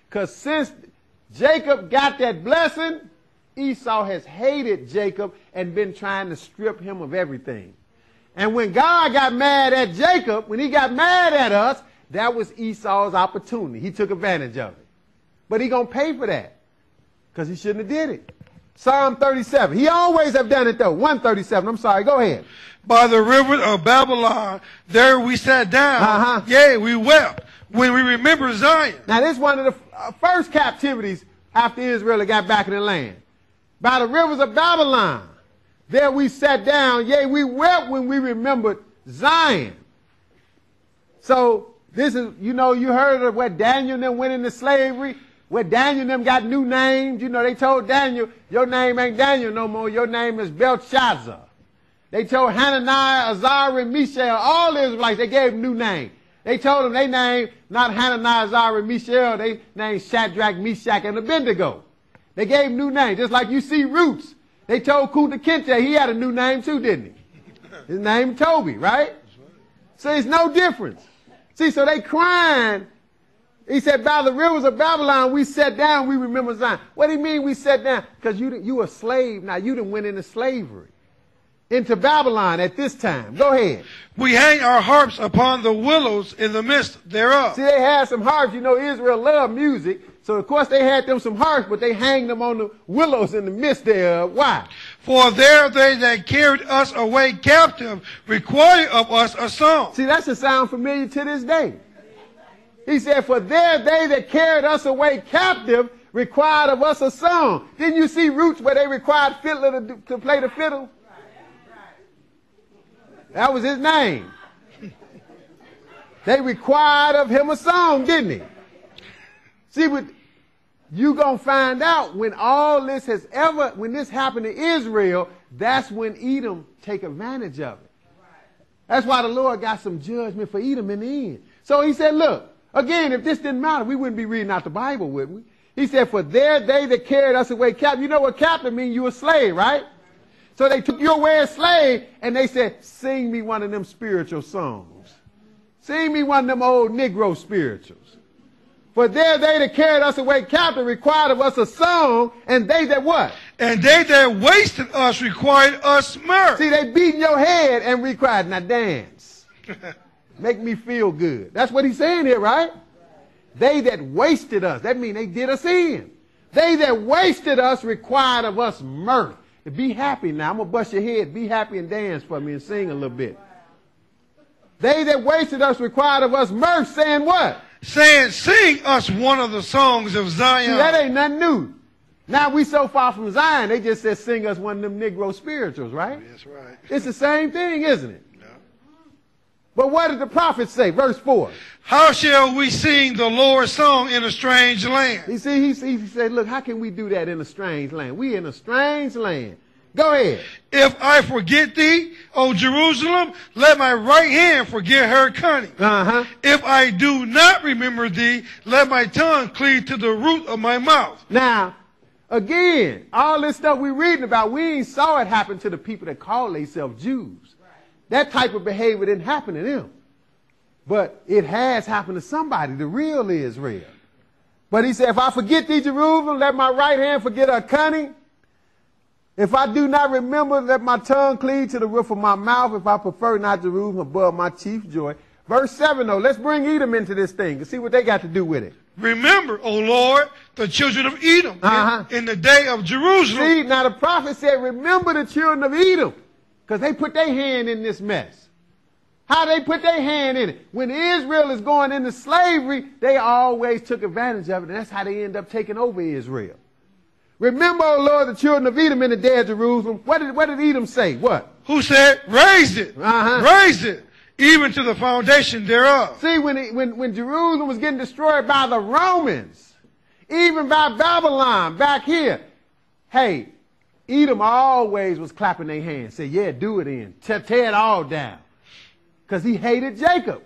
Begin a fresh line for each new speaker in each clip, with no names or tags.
Because since Jacob got that blessing, Esau has hated Jacob and been trying to strip him of everything. And when God got mad at Jacob, when he got mad at us, that was Esau's opportunity. He took advantage of it. But he going to pay for that because he shouldn't have did it. Psalm 37. He always have done it though. 137. I'm sorry. Go ahead.
By the river of Babylon, there we sat down. Yea, we wept when we remember Zion.
Now this is one of the first captivities after Israel got back in the land. By the rivers of Babylon, there we sat down. Yea, we wept when we remembered Zion. So this is, you know, you heard of where Daniel and them went into slavery, where Daniel and them got new names. You know, they told Daniel, your name ain't Daniel no more. Your name is Belshazzar. They told Hananiah, Azariah, and Mishael, all the Israelites, they gave them new names. They told them they named not Hananiah, Azariah, and Mishael, they named Shadrach, Meshach, and Abednego. They gave him new names, just like you see Roots. They told Kunta Kinte he had a new name too, didn't he? His name Toby, right? So it's no difference. See, so they crying. He said, by the rivers of Babylon, we sat down, we remember Zion. What do you mean we sat down? Because you a slave now. You done went into slavery. Into Babylon at this time. Go ahead.
We hang our harps upon the willows in the midst thereof.
See, they had some harps. You know, Israel loved music. So, of course, they had them some harps, but they hanged them on the willows in the midst thereof. Why?
For there they that carried us away captive required of us a song.
See, that should sound familiar to this day. He said, for there they that carried us away captive required of us a song. Didn't you see Roots where they required fiddler to play the fiddle? That was his name. They required of him a song, didn't he? See, what you gonna find out when all this when this happened to Israel, that's when Edom take advantage of it. That's why the Lord got some judgment for Edom in the end. So he said, look, again, if this didn't matter, we wouldn't be reading out the Bible, would we? He said, for there they that carried us away captive. You know what captive means? You a slave, right? So they took you away as slave, and they said, sing me one of them spiritual songs. Sing me one of them old Negro spirituals. For there they that carried us away captive required of us a song, and they that what?
And they that wasted us required us mirth.
See, they beating your head and required, now dance. Make me feel good. That's what he's saying here, right? They that wasted us, that means they did us in. They that wasted us required of us mirth. Be happy now. I'm going to bust your head. Be happy and dance for me and sing a little bit. They that wasted us required of us mirth, saying what?
Saying, sing us one of the songs of Zion.
See, that ain't nothing new. Now we so far from Zion, they just said sing us one of them Negro spirituals, right?
That's right.
It's the same thing, isn't it? No. But what did the prophet say? Verse 4.
How shall we sing the Lord's song in a strange land?
You see, he said, look, how can we do that in a strange land? We in a strange land. Go ahead.
If I forget thee, O Jerusalem, let my right hand forget her cunning. If I do not remember thee, let my tongue cleave to the root of my mouth.
Now, again, all this stuff we're reading about, we ain't saw it happen to the people that call themselves Jews. That type of behavior didn't happen to them. But it has happened to somebody, the real Israel. But he said, if I forget thee, Jerusalem, let my right hand forget her cunning. If I do not remember, let my tongue cleave to the roof of my mouth. If I prefer not Jerusalem above my chief joy. Verse 7, though, let's bring Edom into this thing and see what they got to do with it.
Remember, O Lord, the children of Edom in the day of Jerusalem.
See, now the prophet said, remember the children of Edom, because they put their hand in this mess. How they put their hand in it? When Israel is going into slavery, they always took advantage of it, and that's how they end up taking over Israel. Remember, O Lord, the children of Edom in the day of Jerusalem. What did Edom say? What?
Who said, raise it, raise it, even to the foundation thereof.
See, when Jerusalem was getting destroyed by the Romans, even by Babylon back here, hey, Edom always was clapping their hands, say, yeah, do it in, tear it all down. Because he hated Jacob.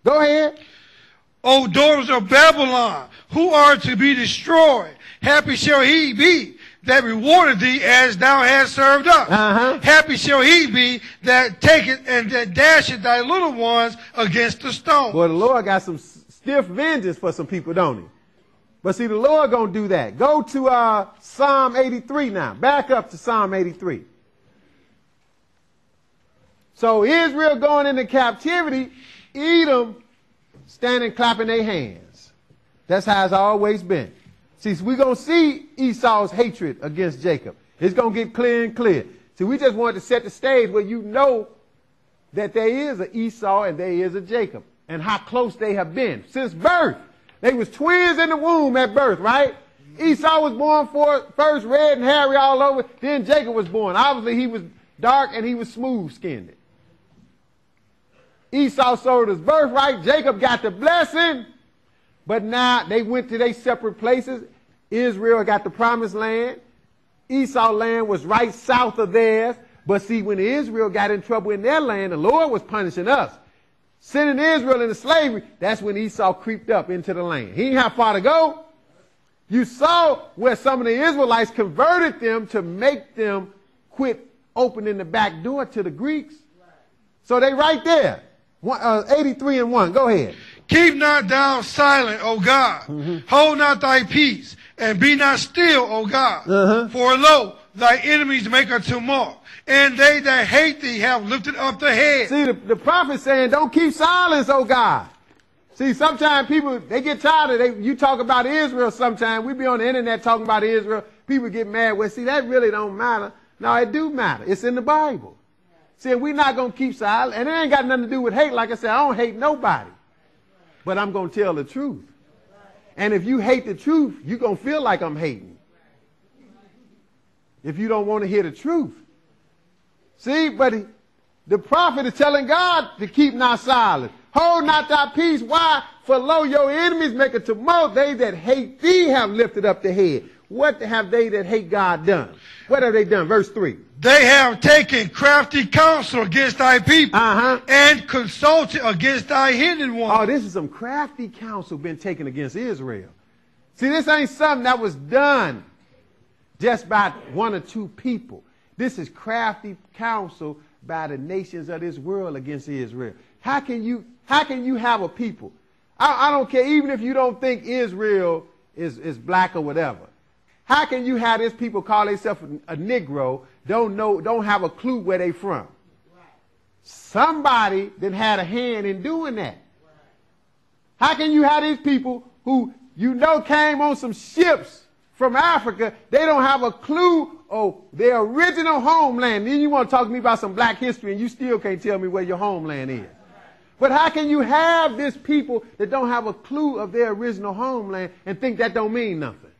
Go ahead.
O daughters of Babylon, who are to be destroyed, happy shall he be that rewarded thee as thou hast served us. Happy shall he be that taketh and that dasheth thy little ones against the stone.
Well, the Lord got some stiff vengeance for some people, don't he? But see, the Lord going to do that. Go to Psalm 83 now. Back up to Psalm 83. So Israel going into captivity, Edom standing clapping their hands. That's how it's always been. See, we're going to see Esau's hatred against Jacob. It's going to get clear and clear. See, we just wanted to set the stage where you know that there is an Esau and there is a Jacob, and how close they have been since birth. They was twins in the womb at birth, right? Esau was born first red and hairy all over. Then Jacob was born. Obviously, he was dark and he was smooth-skinned. Esau sold his birthright. Jacob got the blessing. But now they went to their separate places. Israel got the promised land. Esau land was right south of theirs. But see, when Israel got in trouble in their land, the Lord was punishing us. Sending Israel into slavery, that's when Esau creeped up into the land. He didn't have far to go. You saw where some of the Israelites converted them to make them quit opening the back door to the Greeks. So they right there. 83 and 1. Go ahead.
Keep not thou silent, O God. Hold not thy peace, and be not still, O God. For lo, thy enemies make a tumult, and they that hate thee have lifted up the head.
See, the prophet saying, don't keep silence, O God. See, sometimes people, they get tired of you talk about Israel sometimes. We be on the internet talking about Israel. People get mad. Well, see, that really don't matter. No, it do matter. It's in the Bible. See, we're not going to keep silent. And it ain't got nothing to do with hate. Like I said, I don't hate nobody. But I'm going to tell the truth. And if you hate the truth, you're going to feel like I'm hating. If you don't want to hear the truth. See, but the prophet is telling God to keep not silent. Hold not thy peace. Why? For lo, your enemies make a tumult. They that hate thee have lifted up the head. What have they that hate God done? What have they done? Verse 3.
They have taken crafty counsel against thy people and consulted against thy hidden one.
Oh, this is some crafty counsel been taken against Israel. See, this ain't something that was done just by one or two people. This is crafty counsel by the nations of this world against Israel. How can you have a people? I don't care, even if you don't think Israel is black or whatever. How can you have this people call themselves a negro, don't have a clue where they from? Somebody that had a hand in doing that. How can you have these people who came on some ships from Africa, they don't have a clue of their original homeland? Then you want to talk to me about some black history and you still can't tell me where your homeland is. But how can you have this people that don't have a clue of their original homeland and think that don't mean nothing?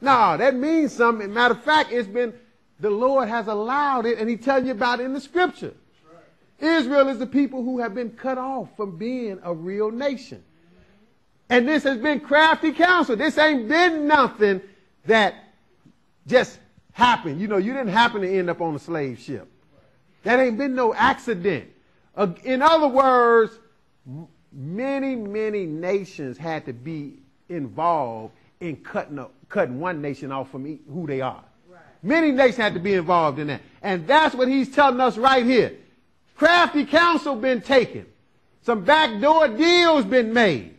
No, that means something. Matter of fact, the Lord has allowed it, and he tells you about it in the scripture. Right. Israel is the people who have been cut off from being a real nation. And this has been crafty counsel. This ain't been nothing that just happened. You didn't happen to end up on a slave ship. That ain't been no accident. In other words, many, many nations had to be involved in cutting one nation off from who they are. Right. Many nations had to be involved in that. And that's what he's telling us right here. Crafty counsel been taken. Some backdoor deals been made.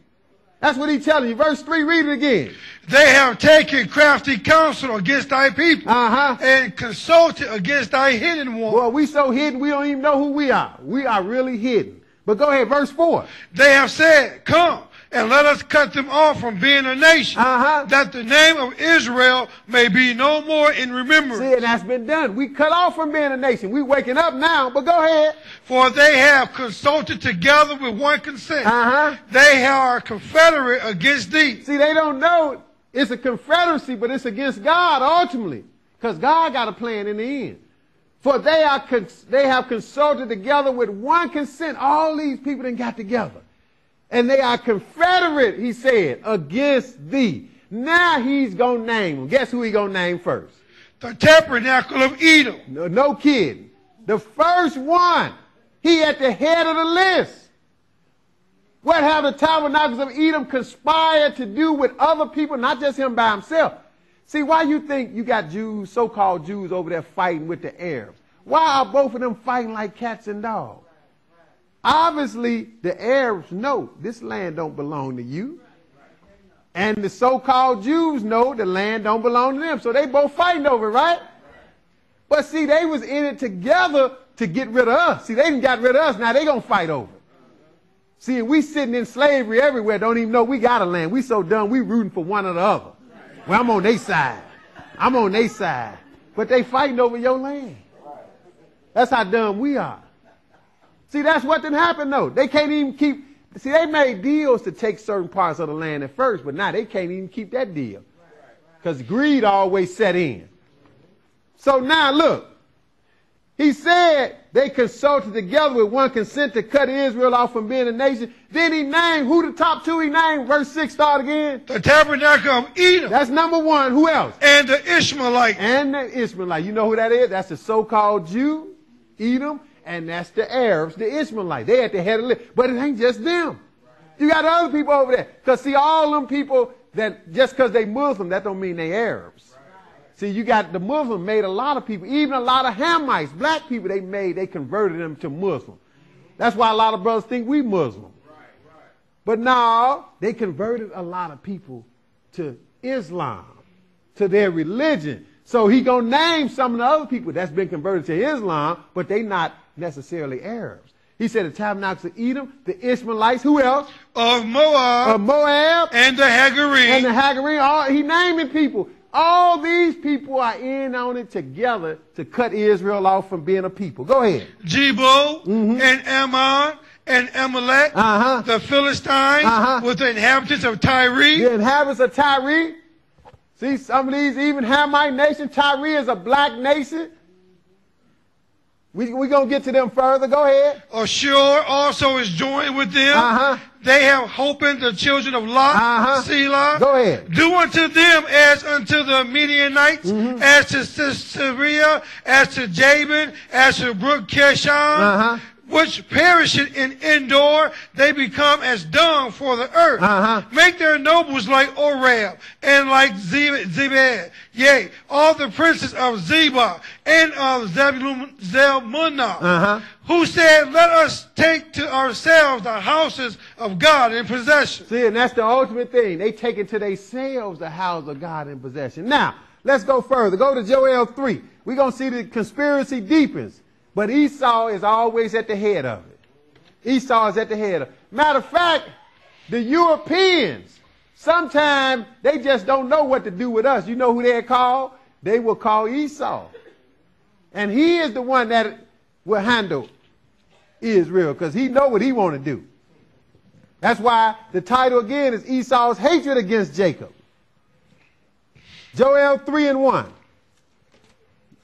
That's what he's telling you. Verse 3, read it again.
They have taken crafty counsel against thy people and consulted against thy hidden one.
Well, we so hidden we don't even know who we are. We are really hidden. But go ahead, verse 4.
They have said, come, and let us cut them off from being a nation, that the name of Israel may be no more in remembrance.
See, and that's been done. We cut off from being a nation. We waking up now, but go ahead.
For they have consulted together with one consent. They are confederate against thee.
See, they don't know it's a confederacy, but it's against God ultimately, because God got a plan in the end. For they have consulted together with one consent. All these people done got together. And they are confederate, he said, against thee. Now he's going to name them. Guess who he's going to name first?
The tabernacle of Edom.
No kidding. The first one. He at the head of the list. What have the tabernacles of Edom conspired to do with other people, not just him by himself? See, why you think you got Jews, so-called Jews over there fighting with the Arabs? Why are both of them fighting like cats and dogs? Obviously, the Arabs know this land don't belong to you. And the so-called Jews know the land don't belong to them. So they both fighting over it, right? But see, they was in it together to get rid of us. See, they done got rid of us. Now they going to fight over it. See, we sitting in slavery everywhere. Don't even know we got a land. We so dumb, we rooting for one or the other. Well, I'm on their side. I'm on their side. But they fighting over your land. That's how dumb we are. See, that's what didn't happen, though. They can't even keep... See, they made deals to take certain parts of the land at first, but now they can't even keep that deal. Because greed always set in. So now, look. He said they consulted together with one consent to cut Israel off from being a nation. Then he named, who the top two he named? Verse 6 start again.
The tabernacle of Edom.
That's number one. Who else?
And the Ishmaelites.
And the Ishmaelites. You know who that is? That's the so-called Jew, Edom, and that's the Arabs, the Ishmaelites. They at the head of the list. But it ain't just them. You got other people over there. Because see, all them people that just because they Muslim, that don't mean they Arabs. See, you got the Muslim made a lot of people, even a lot of Hamites, black people, they converted them to Muslim. That's why a lot of brothers think we Muslim. But no, they converted a lot of people to Islam, to their religion. So he gonna name some of the other people that's been converted to Islam, but they not necessarily Arabs. He said the tabernacles of Edom, the Ishmaelites, who else?
Of Moab.
Of Moab.
And the Hagarim.
And the Hagarim. He naming people. All these people are in on it together to cut Israel off from being a people. Go ahead.
Jebo and Ammon and Amalek, the Philistines with the inhabitants of Tyre.
The inhabitants of Tyre. See, some of these, even Hamite nation, Tyre is a black nation. We're going to get to them further. Go ahead.
Ashur also is joined with them. They have holpen the children of Lot, Selah.
Go ahead.
Do unto them as unto the Midianites, as to Syria, as to Jabin, as to Brook Kishon, which perisheth in Endor. They become as dung for the earth. Make their nobles like Oreb and like Zebed. Yea, all the princes of Zebah and of Zalmunna, who said, let us take to ourselves the houses of God in possession.
See, and that's the ultimate thing. They take it to themselves the house of God in possession. Now, let's go further. Go to Joel 3. We're going to see the conspiracy deepens. But Esau is always at the head of it. Esau is at the head of it. Matter of fact, the Europeans, sometimes they just don't know what to do with us. You know who they're called? They will call Esau. And he is the one that will handle Israel because he know what he want to do. That's why the title again is Esau's hatred against Jacob. Joel 3:1.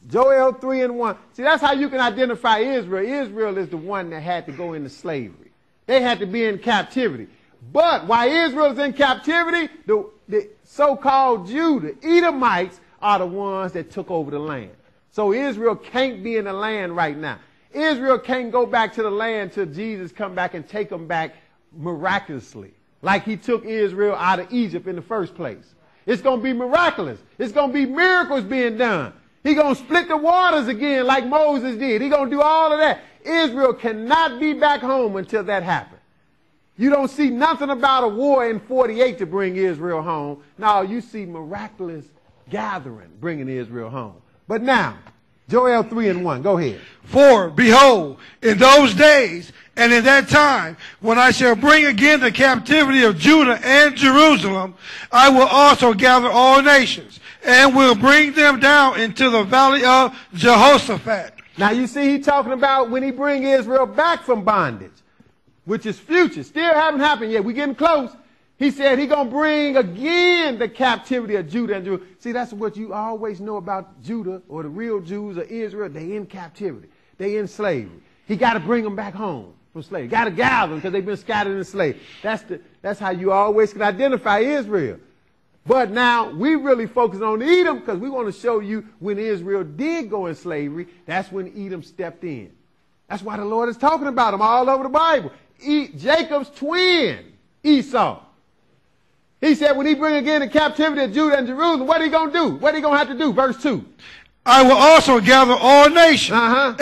Joel 3:1. See, that's how you can identify Israel. Israel is the one that had to go into slavery. They had to be in captivity. But while Israel is in captivity, the so-called Jew, the Edomites, are the ones that took over the land. So Israel can't be in the land right now. Israel can't go back to the land till Jesus come back and take them back miraculously, like he took Israel out of Egypt in the first place. It's going to be miraculous. It's going to be miracles being done. He's going to split the waters again like Moses did. He's going to do all of that. Israel cannot be back home until that happens. You don't see nothing about a war in 48 to bring Israel home. No, you see miraculous gathering bringing Israel home. But now, Joel 3:1, go ahead.
For, behold, in those days and in that time, when I shall bring again the captivity of Judah and Jerusalem, I will also gather all nations, and will bring them down into the valley of Jehoshaphat.
Now you see he's talking about when he bring Israel back from bondage, which is future. Still haven't happened yet. We're getting close. He said he's going to bring again the captivity of Judah and Jerusalem. See, that's what you always know about Judah or the real Jews of Israel. They in captivity. They in slavery. He got to bring them back home from slavery. Got to gather them because they've been scattered in slavery. That's how you always can identify Israel. But now we really focus on Edom because we want to show you when Israel did go in slavery, that's when Edom stepped in. That's why the Lord is talking about them all over the Bible. Jacob's twin, Esau. He said when he bring again the captivity of Judah and Jerusalem, what are he going to do? What are he going to have to do? Verse 2.
I will also gather all nations. And